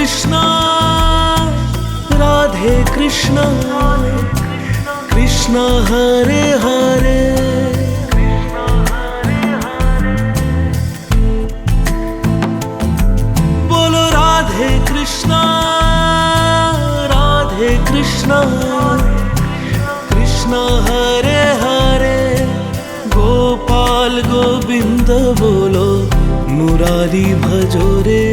कृष्णा राधे कृष्णा कृष्णा हरे हरे बोलो राधे कृष्णा कृष्णा हरे हरे गोपाल गोविंद बोलो मुरारी भजो रे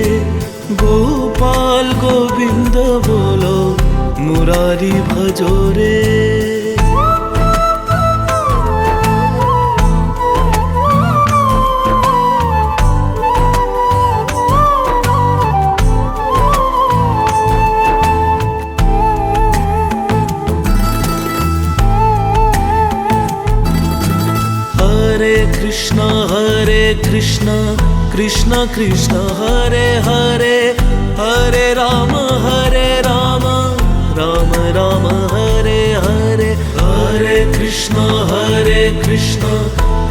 गोपाल गोविंद बोलो मुरारी भजो रे हरे कृष्णा कृष्णा कृष्णा हरे हरे हरे राम राम राम हरे हरे हरे कृष्णा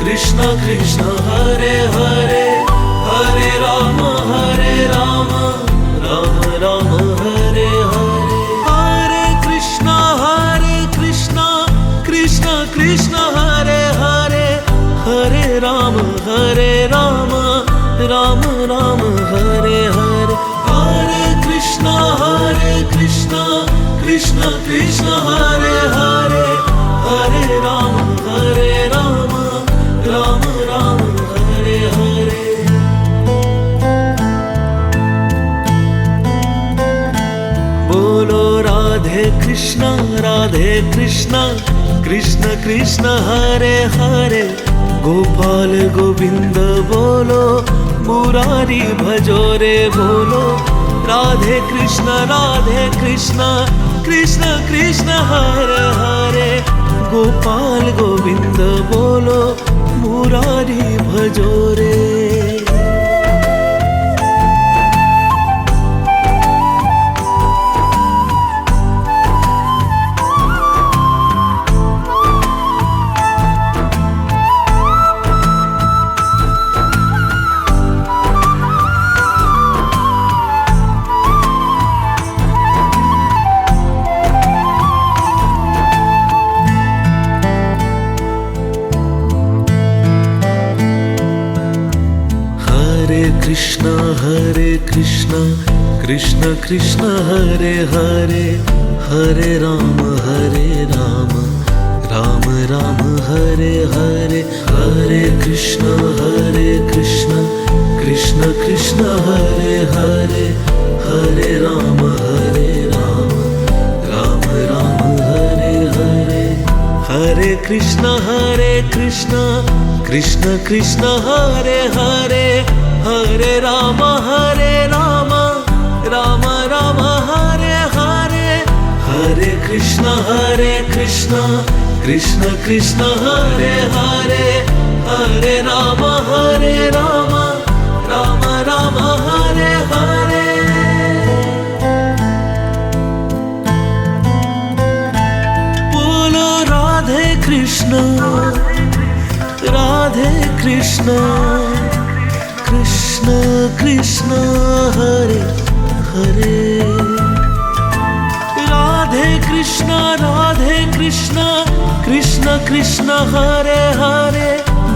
कृष्णा कृष्णा हरे हरे हरे राम राम राम हरे हरे हरे कृष्णा कृष्णा हरे हरे हरे राम राम हरे हरे हरे कृष्णा कृष्णा हरे हरे हरे राम राम हरे हरे बोलो राधे कृष्णा कृष्ण कृष्ण हरे हरे गोपाल गोविंद बोलो मुरारी भजो रे बोलो राधे कृष्ण कृष्ण हरे हरे गोपाल गोविंद बोलो मुरारी भजो रे हरे कृष्णा कृष्ण हरे हरे हरे राम राम हरे हरे हरे कृष्णा कृष्ण हरे हरे हरे राम राम हरे हरे हरे कृष्णा कृष्ण हरे हरे हरे राम राम हरे हरे हरे कृष्णा कृष्ण हरे हरे हरे राम राम हरे हरे बोलो राधे कृष्ण कृष्ण हरे हरे राधे कृष्ण कृष्ण हरे हरे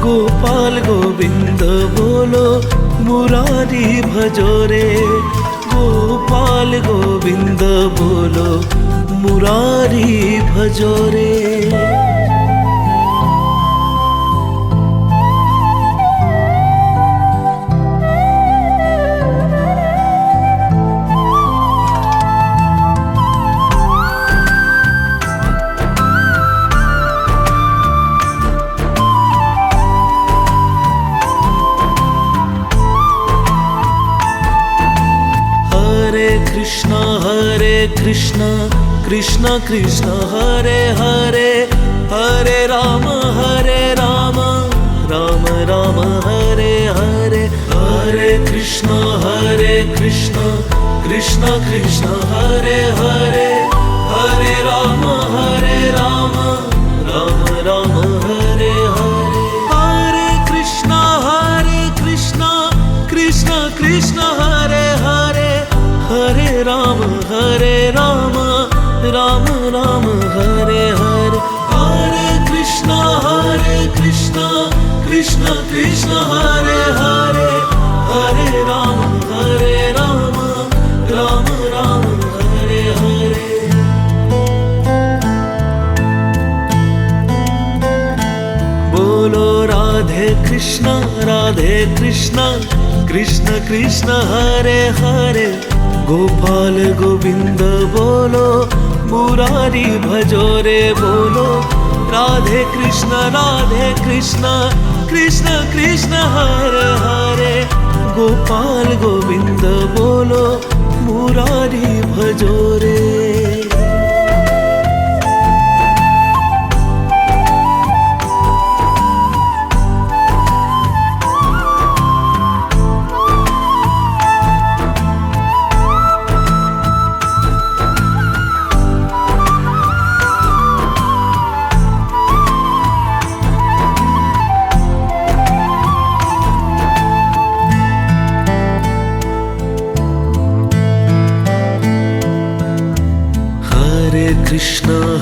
गोपाल गोविंद बोलो मुरारी भजो रे गोपाल गोविंद बोलो मुरारी भजो रे कृष्ण हरे हरे हरे राम राम हरे हरे हरे कृष्ण कृष्ण हरे हरे हरे राम राम हरे हरे हरे कृष्ण कृष्ण हरे हरे हरे कृष्ण राधे कृष्ण कृष्ण कृष्ण हरे हरे गोपाल गोविंद बोलो मुरारी भजो रे बोलो राधे कृष्ण कृष्ण कृष्ण हरे हरे गोपाल गोविंद बोलो मुरारी भजो रे।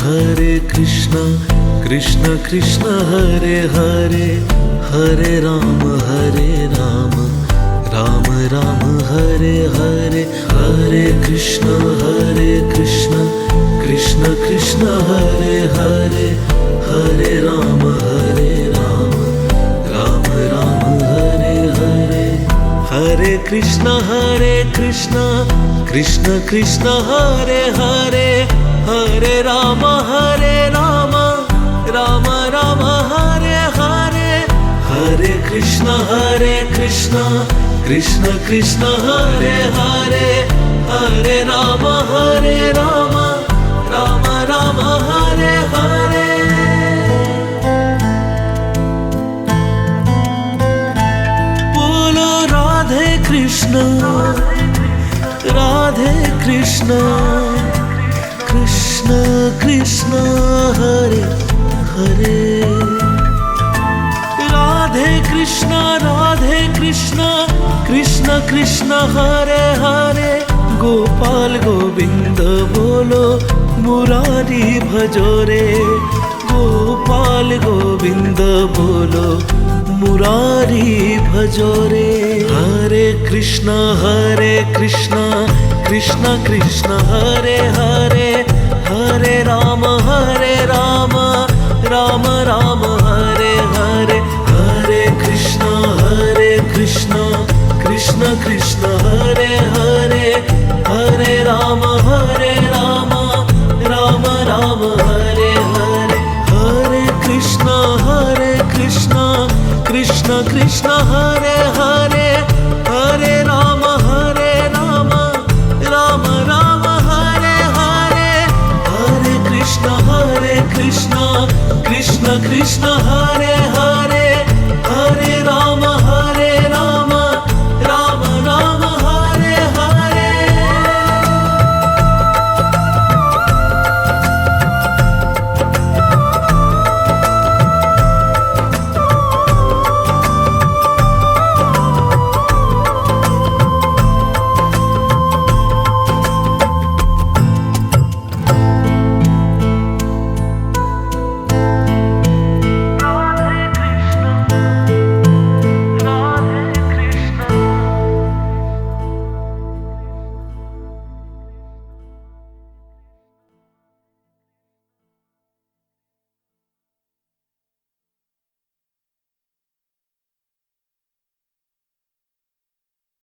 हरे कृष्ण कृष्ण कृष्ण हरे हरे हरे राम राम राम हरे हरे हरे कृष्ण कृष्ण कृष्ण हरे हरे हरे राम राम राम हरे हरे हरे कृष्ण कृष्ण कृष्ण हरे हरे हरे राम राम राम हरे हरे हरे कृष्ण कृष्ण कृष्ण हरे हरे हरे राम राम राम हरे हरे। बोलो राधे कृष्ण कृष्ण कृष्ण हरे हरे राधे कृष्ण कृष्ण कृष्ण हरे हरे गोपाल गोविंद बोलो मुरारी भजो रे गोपाल गोविंद बोलो मुरारी भजो रे। हरे कृष्ण कृष्ण कृष्ण हरे हरे